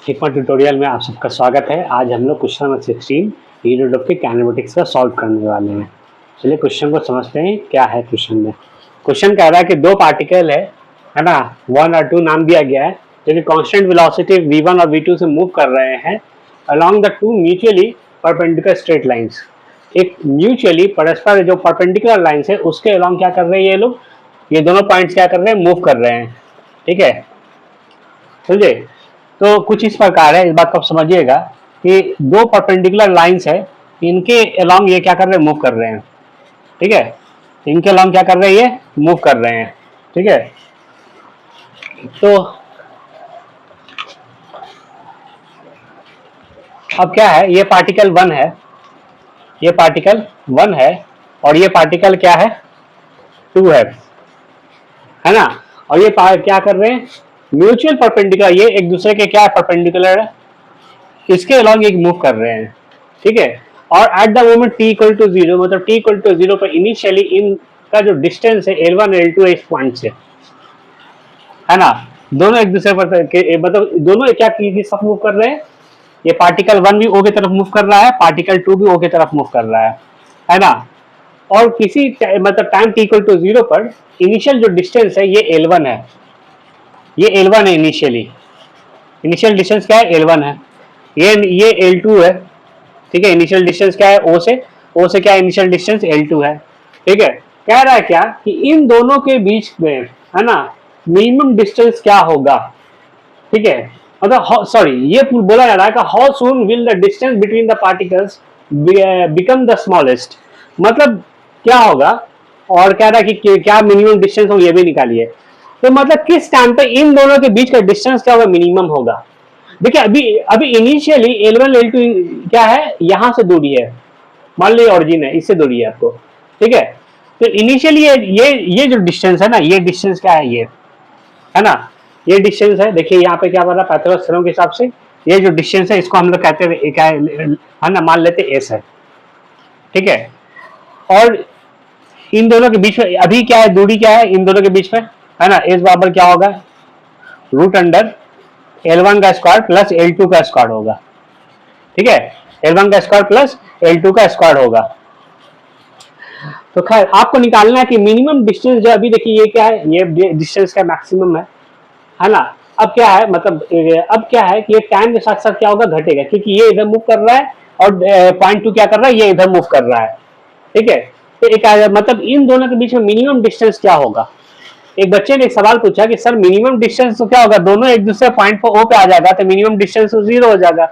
HIPA tutorial में आप सबका स्वागत है। आज हम लोग क्वेश्चन नंबर 16 यूनिट काइनेमेटिक्स का सॉल्व करने वाले हैं। चलिए क्वेश्चन को समझते हैं क्या है क्वेश्चन में। क्वेश्चन कह रहा है कि दो पार्टिकल है ना, 1 और 2 नाम दिया गया है, जो कि कांस्टेंट वेलोसिटी v1 और v2 से मूव कर रहे हैं along the two mutually perpendicular straight lines. एक म्यूचुअली परस्पर जो परपेंडिकुलर लाइंस है उसके अलोंग क्या कर रहे हैं ये लोग, ये दोनों पॉइंट्स क्या कर रहे हैं, मूव कर रहे हैं। ठीक है, समझे। तो कुछ इस प्रकार है, इस बात को आप समझिएगा कि दो परपेंडिकुलर लाइंस है, इनके अलोंग ये क्या कर रहे हैं, मूव कर रहे हैं। ठीक है, इनके अलोंग क्या कर रहे हैं, ये मूव कर रहे हैं। ठीक है, तो अब क्या है, ये पार्टिकल 1 है, ये पार्टिकल 1 है और ये पार्टिकल क्या है, 2 है ना। और ये क्या कर रहे हैं, म्यूचुअल परपेंडिकुलर, ये एक दूसरे के क्या परपेंडिकुलर है, इसके अलॉन्ग एक मूव कर रहे हैं। ठीक है, और at the moment t equal to 0, मतलब t इक्वल टू 0 पर इनिशियली इनका जो डिस्टेंस है L1 L2 है इस पॉइंट से, है ना। दोनों एक दूसरे पर मतलब दोनों क्या किस तरफ मूव कर रहे हैं, ये पार्टिकल 1 भी O की तरफ मूव कर रहा है, पार्टिकल 2 भी O की तरफ मूव कर रहा है ना। और किसी मतलब टाइम t इक्वल टू 0 पर इनिशियल जो डिस्टेंस है ये L1 है, ये L1 है इनिशियली, इनिशियल डिस्टेंस क्या है, L1 है। ये L2 है। ठीक है, इनिशियल डिस्टेंस क्या है, O से क्या इनिशियल डिस्टेंस L2 है। ठीक है, कह रहा है क्या कि इन दोनों के बीच में, है ना, मिनिमम डिस्टेंस क्या होगा। ठीक है, मतलब सॉरी, ये बोला जा रहा है कि how soon will the distance between the particles become the smallest, मतलब क्या होगा। और कह रहा है कि क्या मिनिमम डिस्टेंस हो, ये भी निकालिए। तो मतलब किस टाइम पे इन दोनों के बीच का डिस्टेंस क्या होगा, मिनिमम होगा। देखिए अभी अभी इनिशियली L1 L2 क्या है, यहां से दूरी है, मान लीजिए ऑरिजिन है, इससे दूरी है आपको। ठीक है, तो इनिशियली ये जो डिस्टेंस है ना, ये डिस्टेंस क्या है, ये है ना, ये डिस्टेंस है। देखिए यहाँ पे क्या बन रहा है, पाइथागोरस थ्योरम के हिसाब से ये जो डिस्टेंस है इसको हम लोग कहते हैं क्या है ना, मान लेते एस है। ठीक है, और इन दोनों के बीच में अभी क्या है, दूरी क्या है इन दोनों के बीच में, है ना, एस बराबर क्या होगा, रूट अंडर L1 का स्क्वायर प्लस L2 का स्क्वायर होगा। ठीक है, L1 का स्क्वायर प्लस L2 का स्क्वायर होगा। तो खैर आपको निकालना है कि मिनिमम डिस्टेंस जो अभी देखिए ये क्या है, ये डिस्टेंस का मैक्सिमम है ना। अब क्या है, मतलब अब क्या है कि ये टाइम के साथ साथ क्या होगा, घटेगा, क्योंकि ये इधर मूव कर रहा है और पॉइंट 2 क्या कर रहा है, ये इधर मूव कर रहा है। ठीक है, तो एक मतलब इन दोनों के बीच में मिनिमम डिस्टेंस क्या होगा। एक बच्चे ने एक सवाल पूछा कि सर मिनिमम डिस्टेंस तो क्या होगा, दोनों एक दूसरे पॉइंट पर ओ पे आ जाएगा तो मिनिमम डिस्टेंस तो 0 हो जाएगा,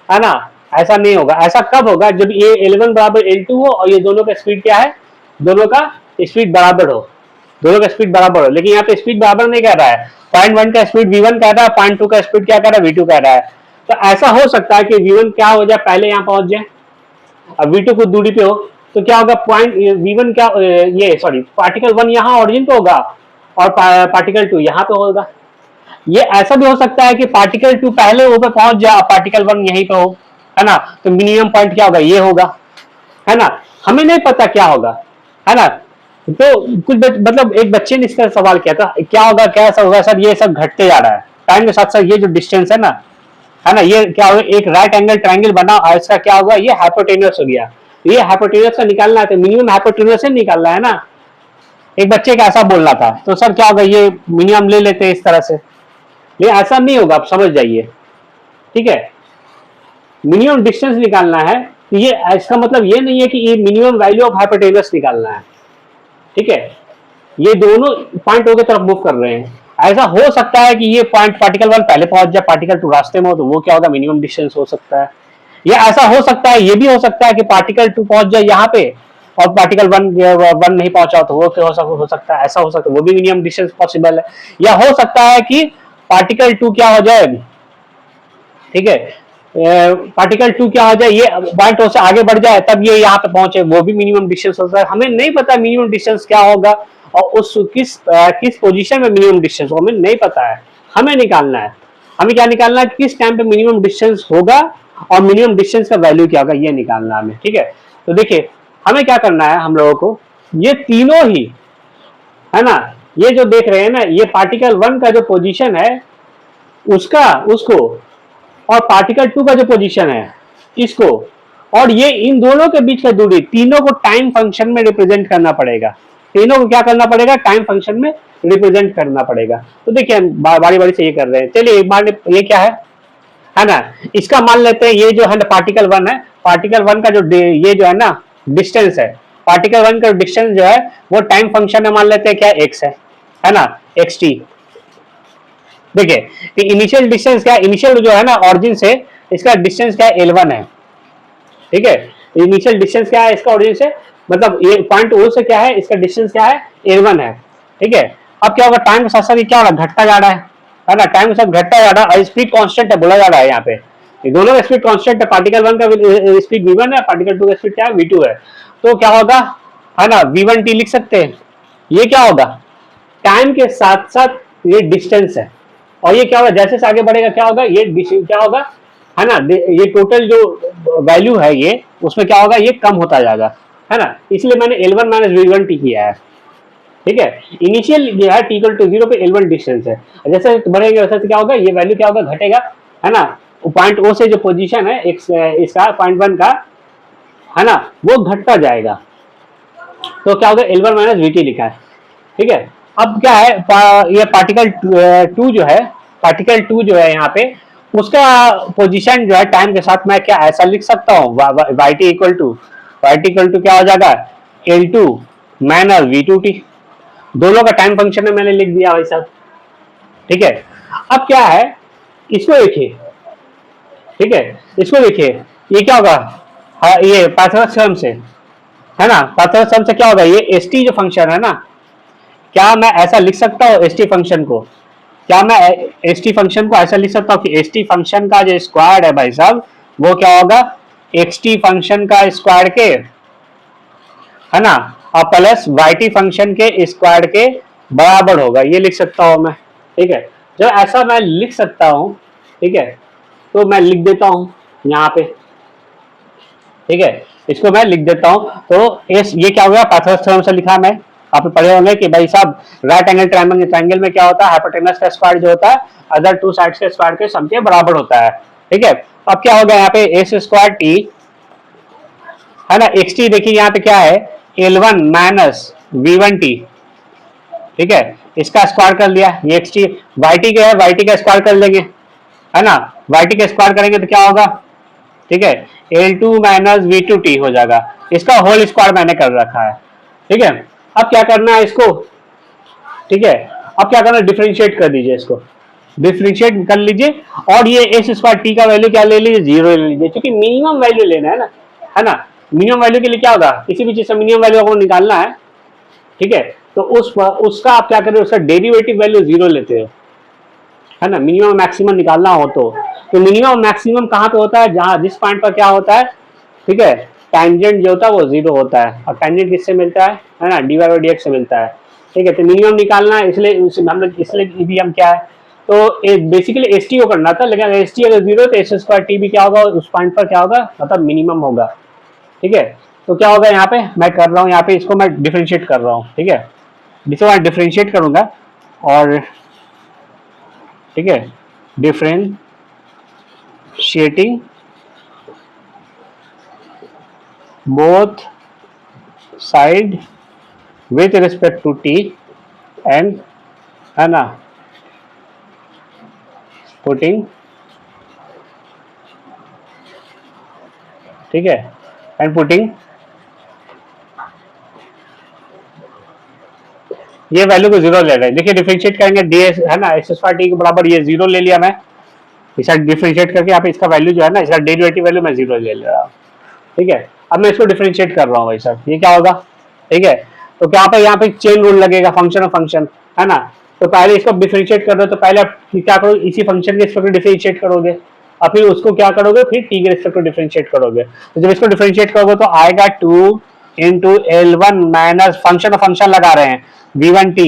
है ना। ऐसा नहीं होगा, ऐसा कब होगा, जब ये L1 बराबर L2 हो और ये दोनों का स्पीड क्या है, दोनों का स्पीड बराबर हो, दोनों का स्पीड बराबर हो। लेकिन यहाँ पे स्पीड बराबर नहीं कह रहा है, पॉइंट 1 का स्पीड V1 कह रहा है, पॉइंट 2 का स्पीड क्या कह रहा है, V2 कह रहा है। तो ऐसा हो सकता है कि V1 क्या हो जाए, पहले यहाँ पहुंच जाए, अब V2 कुछ दूरी पे हो, तो क्या होगा, पॉइंट V1 क्या, ये सॉरी पार्टिकल 1 यहाँ ऑरिजिन पे होगा और पार्टिकल 2 यहाँ पे होगा। ये ऐसा भी हो सकता है कि पार्टिकल 2 पहले वो पे पहुंच जाए और पार्टिकल 1 यहीं पे हो, है ना। तो मिनिमम पॉइंट क्या होगा, ये होगा, है ना। हमें नहीं पता क्या होगा, है ना। तो कुछ मतलब एक बच्चे ने इसका सवाल किया था, क्या होगा, क्या ऐसा होगा सर, ये सब घटते जा रहा है टाइम के साथ साथ, ये जो डिस्टेंस है ना, ये क्या होगा, एक राइट एंगल ट्रायंगल बना और इसका क्या होगा, ये हाइपोटेन्यूस हो गया। ये हाइपोटेन्यूस का निकालना है तो मिनिमम हाइपोटेन्यूस से निकालना है ना। एक बच्चे का ऐसा बोलना था, तो सर क्या होगा, ये मिनिमम ले लेते हैं इस तरह से, लेकिन ऐसा नहीं होगा, आप समझ जाइए। ठीक है, मिनिमम डिस्टेंस निकालना है, तो ये इसका मतलब ये नहीं है कि ये मिनिमम वैल्यू ऑफ हाइपोटेन्यूस निकालना है। ठीक है, ये दोनों पॉइंट ओ की तरफ मूव कर रहे हैं। ऐसा हो सकता है कि ये पॉइंट पार्टिकल 1 पहले पहुंच जाए, पार्टिकल 2 रास्ते में हो, तो वो क्या होगा, मिनिमम डिस्टेंस हो सकता है। या ऐसा हो सकता है, ये भी हो सकता है कि पार्टिकल 2 पहुंच जाए यहाँ पे और पार्टिकल 1 नहीं पहुंचा, तो वो क्या हो सकता है, ऐसा हो सकता है, वो भी मिनिमम डिस्टेंस पॉसिबल है। या हो सकता है कि पार्टिकल 2 क्या हो जाए, ठीक है, पार्टिकल 2 क्या हो जाए, ये पॉइंट ओ से आगे बढ़ जाए तब ये यहाँ पे पहुंचे, वो भी मिनिमम डिस्टेंस हो सकता है। हमें नहीं पता मिनिमम डिस्टेंस क्या होगा और उस किस पोजीशन में मिनिमम डिस्टेंस हो, हमें नहीं पता है। हमें निकालना है, हमें क्या निकालना है, किस टाइम पे मिनिमम डिस्टेंस होगा और मिनिमम डिस्टेंस का वैल्यू क्या होगा, ये निकालना हमें। ठीक है, तो देखिए हमें क्या करना है, हम लोगों को ये तीनों ही, है ना, ये जो देख रहे हैं ना, ये पार्टिकल 1 का जो पोजीशन है उसका उसको और पार्टिकल 2 का जो पोजीशन है इसको, और ये इन दोनों के बीच का दूरी, तीनों को टाइम फंक्शन में रिप्रेजेंट करना पड़ेगा। तीनों को क्या करना पड़ेगा, टाइम फंक्शन में रिप्रेजेंट करना पड़ेगा। तो देखिए हम बारी बारी से ये कर रहे हैं। चलिए एक बार ये क्या है ना, इसका मान लेते हैं ये जो है ना पार्टिकल 1 है, पार्टिकल 1 का जो ये जो है ना डिस्टेंस है, पार्टिकल 1 का डिस्टेंस जो है वो टाइम फंक्शन में मान लेते हैं क्या एक्स है ना, एक्स टी। देखिए इनिशियल डिस्टेंस क्या, इनिशियल जो है ना ऑरिजिन से इसका डिस्टेंस क्या है, L1 है। ठीक है, इनिशियल डिस्टेंस क्या है इसका ऑरिजिन से, मतलब ये पॉइंट ओ से क्या है, इसका डिस्टेंस क्या है, L1 है। ठीक है, अब क्या होगा, टाइम के साथ साथ क्या हो रहा है, घटता जा रहा है ना, टाइम के साथ घटता जा रहा है, और स्पीड कांस्टेंट है बोला जा रहा है यहाँ पे, ये दोनों का स्पीड कांस्टेंट है। पार्टिकल 1 का स्पीड v1 है, पार्टिकल 2 का स्पीड क्या है, v2 है। तो क्या होगा, है ना, v1t लिख सकते हैं। ये क्या होगा, टाइम के साथ साथ ये डिस्टेंस है, और ये क्या होगा, जैसे से आगे बढ़ेगा क्या होगा, ये क्या होगा, है ना, ये टोटल जो वैल्यू है ये, उसमें क्या होगा, ये कम होता जाएगा, है ना, इसलिए मैंने L1 माइनस v1t किया है। ठीक है, इनिशियल जो है t इक्वल टू 0 पे L1 डिस्टेंस है, जैसे बढ़ेगा वैसे क्या होगा, ये वैल्यू क्या होगा, घटेगा, है ना, पॉइंट ओ से जो पोजीशन है इसका पॉइंट 1 का, है ना, वो घटता जाएगा। तो क्या होगा, L1 माइनस वीटी लिखा है। ठीक है, अब क्या है, ये पार्टिकल 2 जो है, पार्टिकल 2 जो है यहाँ पे उसका पोजीशन जो है टाइम के साथ मैं क्या ऐसा लिख सकता हूँ, वाई टी इक्वल टू क्या हो जाएगा, L2 माइनस v2t। दोनों का टाइम फंक्शन में मैंने लिख दिया भाई साहब। ठीक है, अब क्या है, इसको देखिए, ठीक है, इसको देखिए, ये क्या होगा, हाँ, ये पाइथागोरस थ्योरम से, है ना, पाइथागोरस थ्योरम से क्या होगा, ये एस टी जो फंक्शन है ना, क्या मैं ऐसा लिख सकता हूँ एस टी फंक्शन को, क्या मैं एस टी फंक्शन को ऐसा लिख सकता हूँ कि एस टी फंक्शन का जो स्क्वायर है भाई साहब, वो क्या होगा, एक्स टी फंक्शन का स्क्वायर के, है ना, और प्लस वाई टी फंक्शन के स्क्वायर के बराबर होगा, ये लिख सकता हूँ मैं। ठीक है, जब ऐसा मैं लिख सकता हूँ, ठीक है, तो मैं लिख देता हूँ यहाँ पे। ठीक है, इसको मैं लिख देता हूँ। तो ये क्या हो गया, पाइथागोरस थ्योरम से लिखा मैं, आपने पढ़े होंगे कि भाई साहब राइट एंगल ट्रायंगल में क्या होता है, हाइपोटेनस का स्क्वायर जो होता है अदर टू साइड्स के स्क्वायर के सम के बराबर होता है। ठीक है, अब क्या हो गया यहाँ पे एस स्क्वायर टी, है ना, एक्स टी देखिए यहाँ पे क्या है, L1 माइनस v1t। ठीक है, इसका स्क्वायर कर लिया, ये एक्स टी, वाई टी का है, वाई टी का स्क्वायर कर लेंगे, है ना, वाई टी का स्क्वायर करेंगे तो क्या होगा, ठीक है, L2 माइनस v2t हो जाएगा, इसका होल स्क्वायर मैंने कर रखा है। ठीक है, अब क्या करना है इसको, ठीक है, अब क्या करना है, डिफरेंशिएट कर दीजिए इसको, डिफरेंशिएट कर लीजिए, और ये एस स्क्वायर टी का वैल्यू क्या ले लीजिए, 0 ले लीजिए, क्योंकि मिनिमम वैल्यू लेना है ना, मिनिमम वैल्यू के लिए क्या होगा, किसी भी चीज से मिनिमम वैल्यू आपको निकालना है। ठीक है, तो उसका आप क्या करें, उसका डेरिवेटिव वैल्यू 0 लेते हो, है ना, मिनिमम मैक्सिमम निकालना हो तो मिनिमम मैक्सिमम कहाँ पे होता है, जहां जिस पॉइंट पर क्या होता है, ठीक है, टेंजेंट जो होता है वो 0 होता है, और टेंजेंट किससे मिलता है ना, D Y by D X से मिलता है। ठीक है, तो मिनिमम निकालना है, इसलिए हम लोग इसलिए भी हम क्या है, तो बेसिकली एस टी को करना था, लेकिन एस टी अगर 0 तो एस स्क्वायर टी भी क्या होगा, उस पॉइंट पर क्या होगा, मतलब मिनिमम होगा। ठीक है, तो क्या होगा यहाँ पे, मैं कर रहा हूँ यहाँ पे, इसको मैं डिफ्रेंशिएट कर रहा हूँ। ठीक है, जिसको मैं डिफ्रेंशिएट करूंगा, और ठीक है, differentiating both side with respect to t and, है ना, putting, ठीक है, एंड पुटिंग ये वैल्यू को 0 ले रहे हैं। देखिए डिफरेंशिएट करेंगे डी एस, है ना, एक्स स्क्वायर टी के बराबर, ये 0 ले लिया मैं, इसका डिफरेंशिएट करके यहाँ पे इसका वैल्यू जो है ना, इसका डेरिवेटिव वैल्यू मैं 0 ले रहा हूँ। ठीक है, अब मैं इसको डिफरेंशिएट कर रहा हूँ भाई साहब, ये क्या होगा, ठीक है, तो क्या पे यहाँ पे चेन रूल लगेगा, फंक्शन ऑफ फंक्शन, है ना, तो पहले इसको डिफरेंशिएट कर रहे हो, तो पहले आप क्या करोगे, इसी फंक्शन के रिस्पेक्ट डिफरेंशिएट करोगे, और फिर उसको क्या करोगे, फिर टी के रिस्पेक्ट डिफरेंशिएट करोगे। तो जब इसको डिफरेंशिएट करोगे तो आएगा 2 into L1 minus function of function लगा रहे हैं v1t,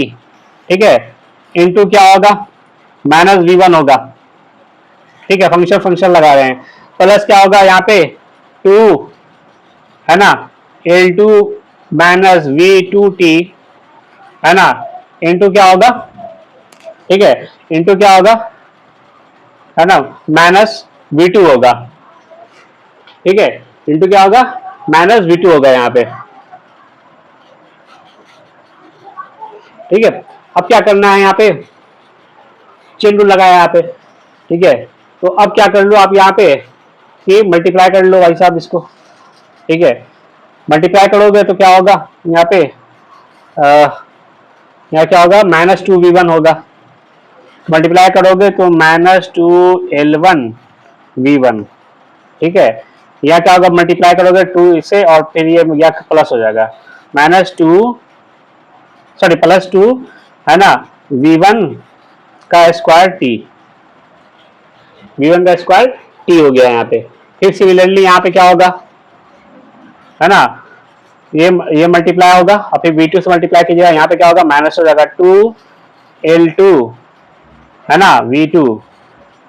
ठीक है, इंटू क्या होगा, माइनस v1 होगा। ठीक है, फंक्शन लगा रहे हैं, प्लस क्या होगा यहाँ पे 2, है ना, L2 माइनस v2t, है ना, इंटू क्या होगा, ठीक है, इंटू क्या होगा, है ना, माइनस V2 होगा, ठीक है, इंटू क्या होगा, माइनस V2 होगा यहाँ पे, ठीक है। अब क्या करना है, यहाँ पे चेन रूल लगाया यहाँ पे, ठीक है। तो अब क्या कर लो आप यहाँ पे कि मल्टीप्लाई कर लो भाई साहब इसको, ठीक है। मल्टीप्लाई करोगे तो क्या होगा यहाँ पे, यहाँ क्या होगा, -2v1 होगा। मल्टीप्लाई करोगे तो -2l1v1, ठीक है। यहाँ क्या होगा, मल्टीप्लाई करोगे 2 इसे और फिर ये यहाँ प्लस हो जाएगा, +2 है ना, v1 का स्क्वायर टी, v1 का स्क्वायर टी हो गया यहाँ पे। फिर सिमिलरली यहाँ पे क्या होगा, है ना, ये मल्टीप्लाई होगा और फिर v2 से मल्टीप्लाई कीजिएगा, यहाँ पे क्या होगा, माइनस हो जाएगा 2l2, है ना, v2।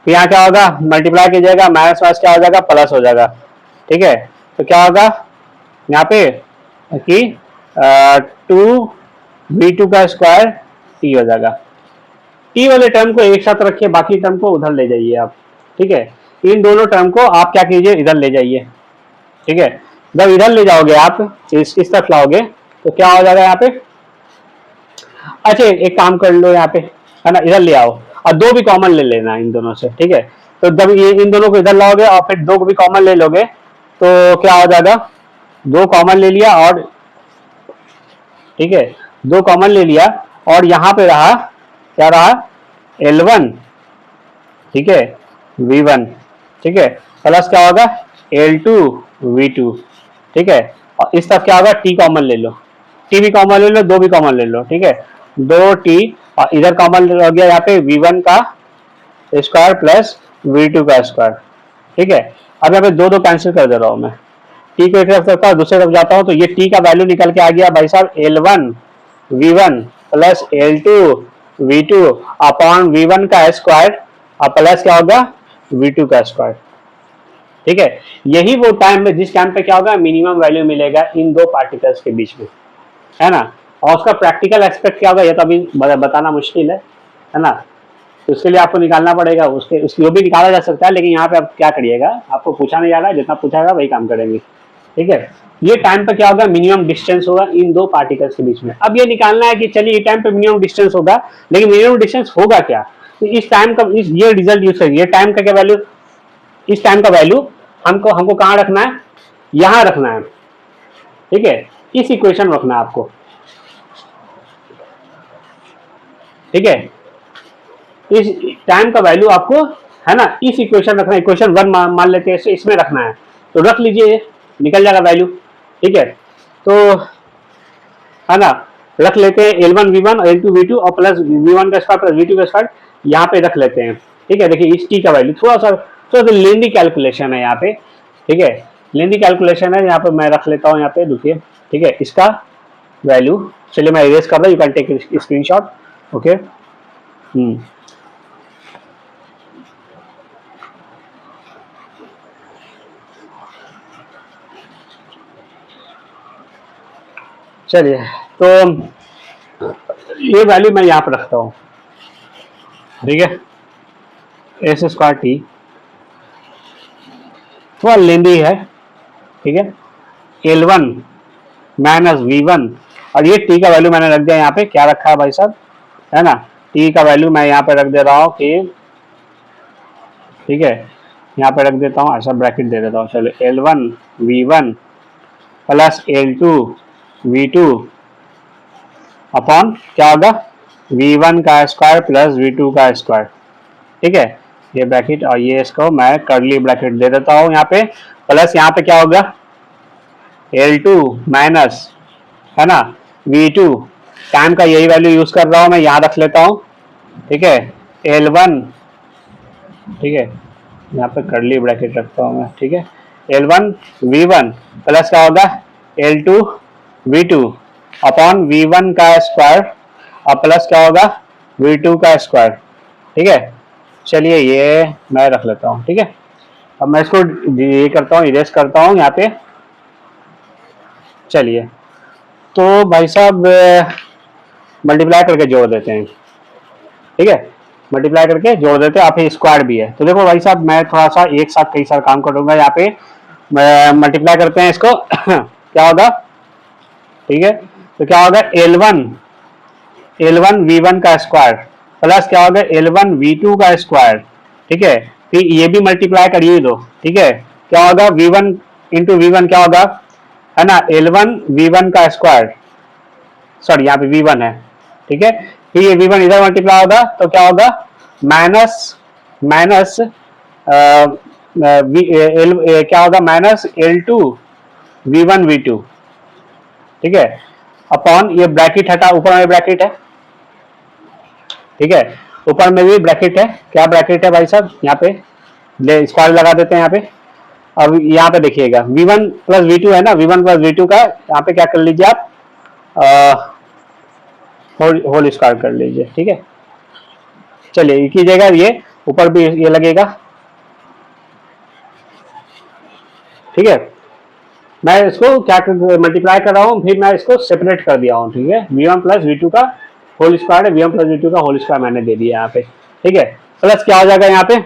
फिर यहाँ क्या होगा, मल्टीप्लाई कीजिएगा, माइनस माइनस क्या हो जाएगा, प्लस हो जाएगा, ठीक है। तो क्या होगा यहाँ पे कि 2v2 का स्क्वायर टी हो जाएगा। टी वाले टर्म को एक साथ रखिए, बाकी टर्म को उधर ले जाइए आप, ठीक है। इन दोनों टर्म को आप क्या कीजिए, इधर ले जाइए, ठीक है। जब इधर ले जाओगे आप, इस तरफ लाओगे तो क्या हो जाएगा यहाँ पे, अच्छा एक काम कर लो यहाँ पे, है ना, इधर ले आओ और दो भी कॉमन ले लेना इन दोनों से, ठीक है। तो जब ये इन दोनों को इधर लाओगे और फिर दो को भी कॉमन ले लोगे तो क्या हो जाएगा, दो कॉमन ले लिया और, ठीक है, दो कॉमन ले लिया और यहाँ पे रहा क्या रहा, L1, ठीक है, V1, ठीक है, प्लस क्या होगा L2 V2, ठीक है। और इस तरफ क्या होगा, T कॉमन ले लो, T भी कॉमन ले लो, दो भी कॉमन ले लो, ठीक है, 2T और इधर कॉमन हो गया यहाँ पे V1 का स्क्वायर प्लस V2 का स्क्वायर, ठीक है। अब यहाँ पे दो दो कैंसिल कर दे रहा हूँ मैं, T को एक तरफ रखता हूँ, दूसरी तरफ जाता हूँ तो ये T का वैल्यू निकल के आ गया भाई साहब L1 V1 plus L2 V2 upon V1 का स्क्वायर और प्लस क्या होगा V2 का स्क्वायर, ठीक है। यही वो टाइम में जिस टाइम पे क्या होगा, मिनिमम वैल्यू मिलेगा इन दो पार्टिकल्स के बीच में, है ना। और उसका प्रैक्टिकल एस्पेक्ट क्या होगा ये तो अभी बताना मुश्किल है ना। तो उसके लिए आपको निकालना पड़ेगा, उसके वो भी निकाला जा सकता है, लेकिन यहाँ पे आप क्या करिएगा, आपको पूछा नहीं जा रहा है, जितना पूछा जाएगा वही काम करेंगे, ठीक है। ये टाइम पे क्या होगा, मिनिमम डिस्टेंस होगा इन दो पार्टिकल्स के बीच में। अब ये निकालना है कि चलिए ये टाइम पे मिनिमम डिस्टेंस होगा, लेकिन मिनिमम डिस्टेंस होगा क्या, तो इस टाइम का ये रिजल्ट यूज करिए, ये टाइम का क्या वैल्यू, इस टाइम का वैल्यू हमको कहाँ रखना है, यहाँ रखना है, ठीक है, इस इक्वेशन में रखना है आपको, ठीक है। इस टाइम का वैल्यू आपको, है ना, इस इक्वेशन रखना है, इक्वेशन 1 मान लेते हैं, इसमें रखना है, तो रख लीजिए, निकल जाएगा वैल्यू, ठीक है। तो है ना, रख लेते हैं L1 V1 और L2 V2 और प्लस V1 का स्क्वायर प्लस V2 का स्क्वायर यहाँ पे रख लेते हैं, ठीक है। देखिए इस T का वैल्यू थोड़ा सा लेंदी कैलकुलेशन है यहाँ पे, ठीक है, लेंदी कैलकुलेशन है, यहाँ पे मैं रख लेता हूँ यहाँ पे, देखिए, ठीक है, इसका वैल्यू, चलिए मैं इरेज कर रहा हूँ, you can take screenshot, okay. चलिए तो ये वैल्यू मैं यहाँ पर रखता हूँ, ठीक है, एस स्क्वायर टी थोड़ा लेंदी है, ठीक है, L1 माइनस V1 और ये टी का वैल्यू मैंने रख दिया यहाँ पे, क्या रखा है भाई साहब, है ना, टी का वैल्यू मैं यहाँ पे रख दे रहा हूँ कि, ठीक है, यहाँ पे रख देता हूँ, ऐसा ब्रैकेट दे देता हूँ, चलो L1 V1 plus L2 V2 upon क्या होगा V1 का स्क्वायर प्लस V2 का स्क्वायर, ठीक है, ये ब्रैकेट और ये इसको मैं कर्ली ब्रैकेट दे देता हूँ यहाँ पे, प्लस यहाँ पे क्या होगा L2 माइनस, है ना, V2 टाइम का यही वैल्यू यूज कर रहा हूँ मैं, यहाँ रख लेता हूँ, ठीक है, L1, ठीक है, यहाँ पे कर्ली ब्रैकेट रखता हूँ मैं, ठीक है, L1 V1 प्लस क्या होगा L2 V2 अपॉन V1 का स्क्वायर और प्लस क्या होगा V2 का स्क्वायर, ठीक है। चलिए ये मैं रख लेता हूँ, ठीक है। अब मैं इसको ये करता हूँ, इरेज करता हूँ यहाँ पे, चलिए तो भाई साहब मल्टीप्लाई करके जोड़ देते हैं, ठीक है। मल्टीप्लाई करके जोड़ देते हैं, और फिर स्क्वायर भी है। तो देखो भाई साहब मैं थोड़ा सा एक साथ कई सारे काम करूंगा यहाँ पे। मल्टीप्लाई करते हैं इसको क्या होगा, ठीक है, तो क्या होगा L1 V1 का स्क्वायर प्लस क्या होगा L1 V2 का स्क्वायर, ठीक है, फिर ये भी मल्टीप्लाई करिए दो, ठीक है, क्या होगा V1 इंटू V1 क्या होगा, है ना, L1 V1 का स्क्वायर, सॉरी यहाँ पे V1 है, ठीक है, फिर ये V1 इधर मल्टीप्लाई होगा तो क्या होगा माइनस माइनस क्या होगा माइनस L2 V1 V2, ठीक है, अपॉन ये ब्रैकेट हटा, ऊपर में ब्रैकेट है, ठीक है, ऊपर में भी ब्रैकेट है, क्या ब्रैकेट है भाई साहब यहाँ पे स्क्वायर लगा देते हैं यहाँ पे। अब यहाँ पे देखिएगा V1 प्लस V2 है ना, V1 प्लस V2 का यहाँ पे क्या कर लीजिए आप होल स्क्वायर कर लीजिए, ठीक है। चलिए ये कीजिएगा, ये ऊपर भी ये लगेगा, ठीक है। मैं इसको क्या मल्टीप्लाई कर रहा हूँ, फिर मैं इसको सेपरेट कर दिया हूँ, ठीक है, V1 प्लस V2 का होल स्क्वायर है, V1 प्लस V2 का होल स्क्वायर मैंने दे दिया यहाँ पे, ठीक है। प्लस क्या हो जाएगा यहाँ पे,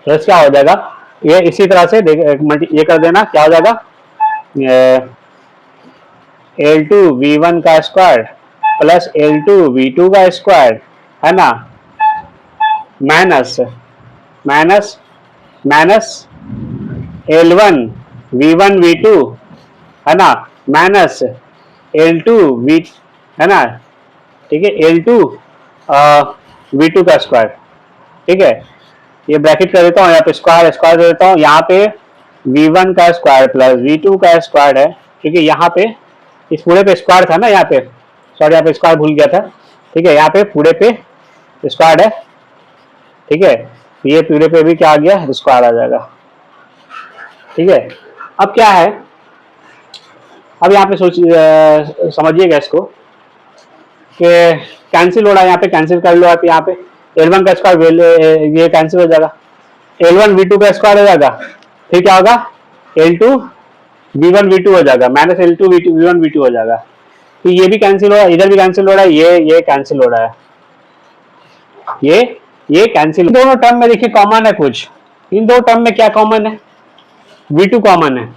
प्लस क्या हो जाएगा, ये इसी तरह से ये कर देना, क्या हो जाएगा L2 V1 का स्क्वायर प्लस L2 V2 का स्क्वायर, है ना, minus minus minus L1 V1 V2, है ना, माइनस L2 V, है ना, ठीक है, L2 V2 का स्क्वायर, ठीक है, ये ब्रैकेट कर देता हूँ, यहाँ पे स्क्वायर स्क्वायर दे देता हूँ, यहाँ पे V1 का स्क्वायर प्लस V2 का स्क्वायर है, क्योंकि यहाँ पे इस पूरे पे स्क्वायर था ना, यहाँ पे सॉरी यहाँ पे स्क्वायर भूल गया था, ठीक है, यहाँ पे पूरे पे स्क्वायर है, ठीक है, ये पूरे पे भी क्या आ गया स्क्वायर आ जाएगा, ठीक है। अब क्या है, अब यहाँ पे समझिएगा इसको कि कैंसिल हो रहा है, यहाँ पे कैंसिल कर लो आप, यहाँ पे L1 का स्क्वायर ये कैंसिल हो जाएगा, L1 V2 का स्क्वायर हो जाएगा, फिर क्या होगा L2 V1 V2 हो जाएगा, माइनस L2 V1 V2 हो जाएगा, फिर ये भी कैंसिल हो रहा है, इधर भी कैंसिल हो रहा है, ये कैंसिल हो रहा है, ये कैंसिल, दोनों टर्म में देखिए कॉमन है कुछ, इन दो टर्म में क्या कॉमन है, V2 कॉमन है,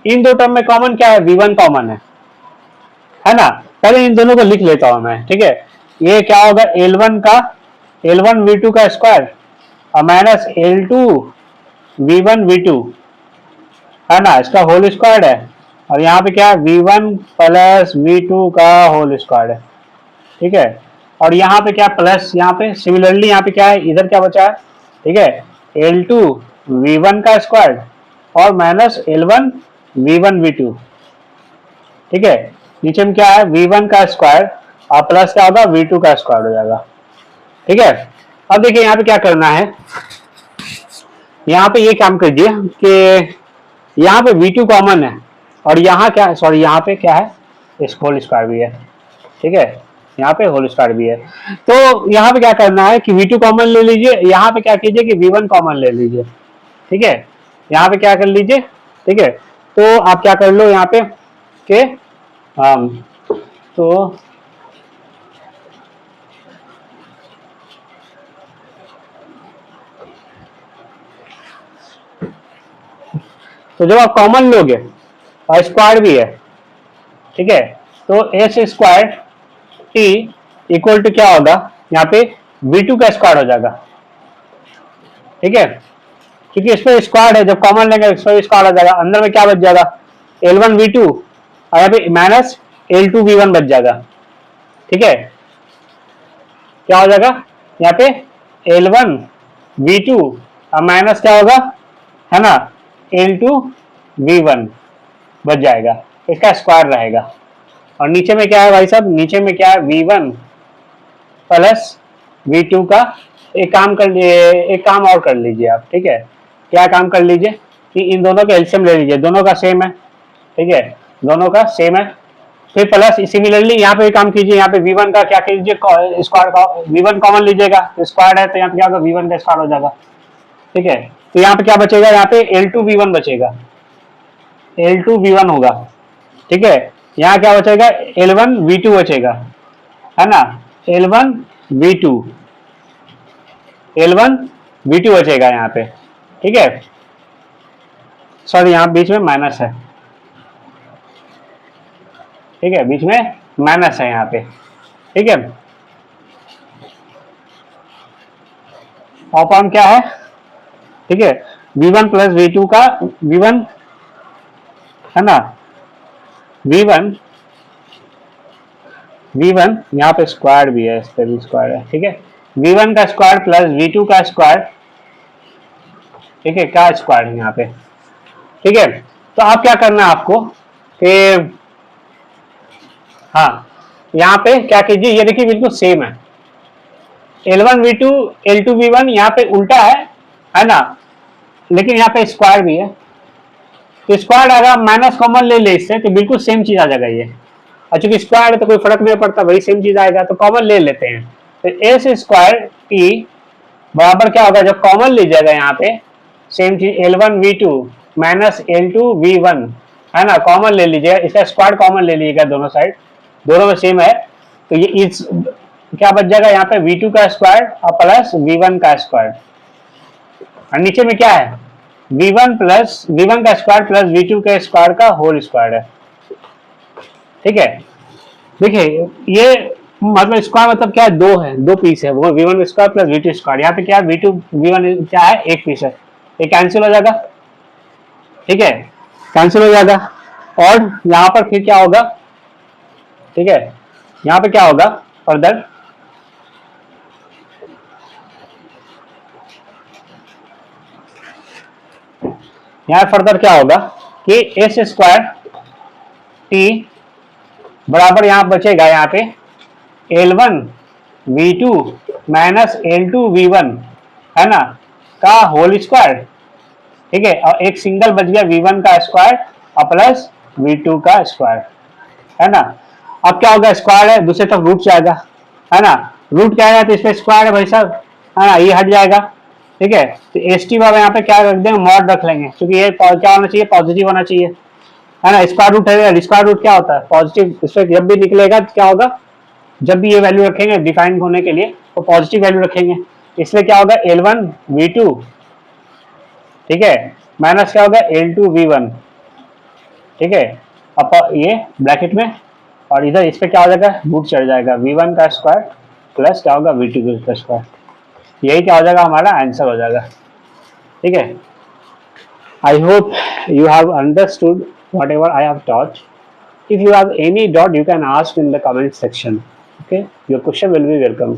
इन दो टर्म में कॉमन क्या है, V1 कॉमन है ना। पहले इन दोनों को लिख लेता हूं मैं, ठीक है, ये क्या होगा L1 V2 का स्क्वायर और माइनस L2 V1 V2, है ना, इसका होल स्क्वायर है, और यहाँ पे क्या है V1 प्लस V2 का होल स्क्वायर है, ठीक है, और यहाँ पे क्या प्लस, यहाँ पे सिमिलरली यहाँ पे क्या है, इधर क्या बचा है, ठीक है, L2 V1 का स्क्वायर और माइनस L1 V1 V2, ठीक है, नीचे में क्या है V1 का स्क्वायर और प्लस क्या होगा V2 का स्क्वायर हो जाएगा, ठीक है। अब देखिए यहाँ पे क्या करना है, यहाँ पे ये काम कीजिए कि यहाँ पे V2 कॉमन है और यहाँ क्या, सॉरी यहाँ पे क्या है इस होल स्क्वायर भी है, ठीक है, यहाँ पे होल स्क्वायर भी है, तो यहाँ पे क्या करना है कि V2 कॉमन ले लीजिए, यहाँ पे क्या कीजिए कि V1 कॉमन ले लीजिए, ठीक है, यहाँ पे क्या कर लीजिए, ठीक है, तो आप क्या कर लो यहाँ पे के तो जब आप कॉमन लोगे और स्क्वायर भी है, ठीक है, तो S square T equal to क्या होगा, यहाँ पे V2 का स्क्वायर हो जाएगा, ठीक है, क्योंकि इस पर स्क्वायर है, जब कॉमन लेंगे इस पर स्क्वायर हो जाएगा, अंदर में क्या बच जाएगा L1 V2 और यहाँ पे माइनस L2 V1 बच जाएगा, ठीक है, क्या हो जाएगा यहाँ पे L1 V2 और माइनस क्या होगा, है ना, L2 V1 बच जाएगा, इसका स्क्वायर रहेगा, और नीचे में क्या है भाई साहब, नीचे में क्या है V1 प्लस V2 का एक काम और कर लीजिए आप, ठीक है, क्या काम कर लीजिए कि इन दोनों का एलसीएम ले लीजिए, दोनों का सेम है, ठीक है, दोनों का सेम है, फिर प्लस सिमिलरली यहाँ पे भी काम कीजिए, यहाँ पे V1 का क्या कीजिए स्क्वायर का V1 कॉमन लीजिएगा, स्क्वायर है तो यहाँ पे क्या होगा V1 का स्क्वायर हो जाएगा, ठीक है, तो यहाँ पे क्या बचेगा, यहाँ पे L2 V1 बचेगा, L2 V1 होगा, ठीक है, यहाँ क्या बचेगा L1 V2 बचेगा, है ना, L1 V2, L1 V2 बचेगा यहाँ पे, ठीक है। सॉरी यहाँ बीच में माइनस है, ठीक है, बीच में माइनस है यहाँ पे, ठीक है। ऑपम क्या है, ठीक है, V1 प्लस V2 का V1 है ना, V1 यहाँ पे स्क्वायर भी है, इस पे भी स्क्वायर है, ठीक है। V1 का स्क्वायर प्लस V2 का स्क्वायर, ठीक है, क्या स्क्वायर है यहाँ पे, ठीक है। तो आप क्या करना है आपको कि हाँ यहाँ पे क्या कीजिए, ये देखिए बिल्कुल सेम है, L1 V2 L2 V1 यहाँ पे उल्टा है ना, लेकिन यहाँ पे स्क्वायर भी है, तो स्क्वायर अगर माइनस कॉमन ले ले इससे तो बिल्कुल सेम चीज आ जाएगा ये, और चूंकि स्क्वायर है तो कोई फर्क नहीं पड़ता, वही सेम चीज आएगा, तो कॉमन ले लेते हैं। तो एस स्क्वायर टी बराबर क्या होगा, जब कॉमन लीजिएगा यहाँ पे सेम चीज L1 V2 minus L2 V1 है ना, कॉमन ले लीजिएगा, इसका स्क्वायर कॉमन ले लीजिएगा, दोनों साइड दोनों में सेम है, तो ये इस क्या बच जाएगा यहाँ पे V2 का स्क्वायर और प्लस V1 का स्क्वायर, और नीचे में क्या है V1 का स्क्वायर प्लस V2 के स्क्वायर का होल स्क्वायर है, ठीक है। देखिए ये मतलब स्क्वायर मतलब क्या है, दो पीस है, वो V1 square plus V2 square, यहाँ पे क्या है V2 V1 क्या है, एक पीस है, ये कैंसिल हो जाएगा, ठीक है, कैंसिल हो जाएगा। और यहाँ पर फिर क्या होगा, ठीक है, यहाँ पे क्या होगा फर्दर, यहाँ फर्दर क्या होगा कि एस स्क्वायर टी बराबर यहाँ बचेगा यहाँ पे L1 V2 minus L2 V1 है ना का होल स्क्वायर, ठीक है, और एक सिंगल बच गया V1 का स्क्वायर और प्लस V2 का स्क्वायर, है ना। अब क्या होगा, स्क्वायर है दूसरे तरफ रूट जाएगा, है ना, रूट क्या है तो इसमें स्क्वायर है भाई साहब, है ना, ये हट जाएगा, ठीक है। तो एस टी बाबा यहाँ पे क्या रख देंगे, मॉड रख लेंगे, क्योंकि ये क्या होना चाहिए, पॉजिटिव होना चाहिए, है ना। स्क्वायर रूट है, स्क्वायर रूट क्या होता है पॉजिटिव, इसमें जब भी निकलेगा तो क्या होगा, जब भी ये वैल्यू रखेंगे डिफाइन होने के लिए तो पॉजिटिव वैल्यू रखेंगे, इसलिए क्या होगा L1 V2, ठीक है, माइनस क्या होगा L2 V1, ठीक है, अब ये ब्रैकेट में, और इधर इस पे क्या हो जाएगा, रूट चढ़ जाएगा V1 का स्क्वायर प्लस क्या होगा V2 का स्क्वायर, यही क्या हो जाएगा हमारा आंसर हो जाएगा, ठीक है। I hope you have understood whatever I have taught. If you have any doubt, you can ask in the comment section. Okay, your question will be welcome.